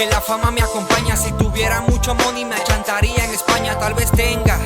que la fama me acompaña. Si tuviera mucho money me achantaría en España. Tal vez tenga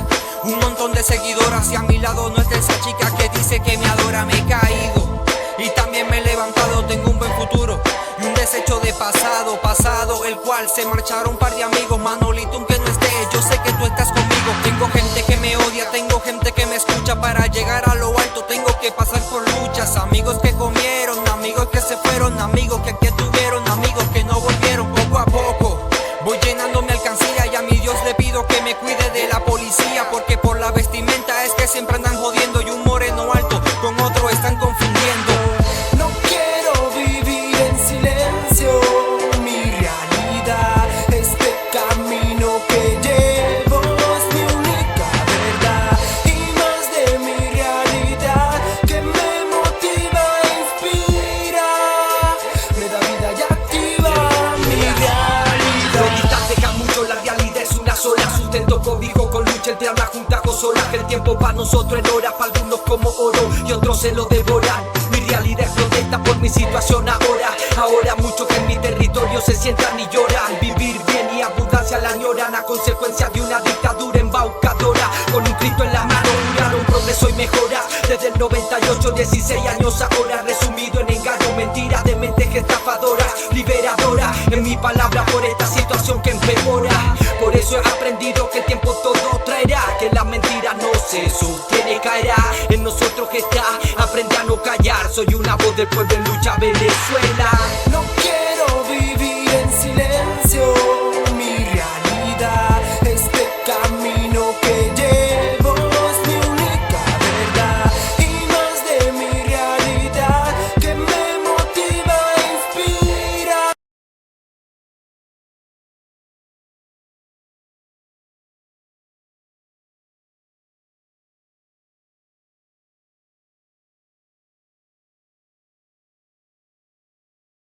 un montón de seguidoras y a mi lado no está esa chica que dice que me adora. Me he caído y también me he levantado. Tengo un buen futuro y un desecho de pasado, el cual se marcharon un par de amigos. Manolito, aunque no esté, yo sé que tú estás conmigo. Tengo gente que me odia, tengo gente que me escucha. Para llegar a lo alto tengo que pasar por luchas. Amigos que comieron, amigos que se fueron, amigos que aquí estuvieron, amigos que no volvieron. Poco a poco voy llenando mi alcancía y a mi Dios le pido que me cuide de la policía, porque por la vestimenta es que siempre andan jodiendo y un moreno alto con otro están confundiendo. No quiero vivir en silencio, mi realidad, este camino que llevo es mi única verdad. Y más de mi realidad que me motiva e inspira, me da vida y activa mi realidad. Meditar deja mucho, la realidad es una sola. Sustento, cobijo con lucha, entre habla junta con sola. Que el tiempo para nosotros en hora, para algunos como oro y otros se lo devoran. Mi realidad es protesta por mi situación ahora. Ahora muchos que en mi territorio se sientan y lloran. Vivir bien y abundancia la añoran, a consecuencia de una dictadura embaucadora. Con un Cristo en la mano juraron progreso y mejora. Desde el 98, 16 años ahora. Resumido en engaño, mentiras de mentes estafadoras. Liberadora en mi palabra por esta situación que empeora. Por eso he aprendido que el tiempo todo traerá, que la mentira no se sostiene, caerá. En nosotros que está, aprende a no callar. Soy una voz del pueblo en lucha, Venezuela.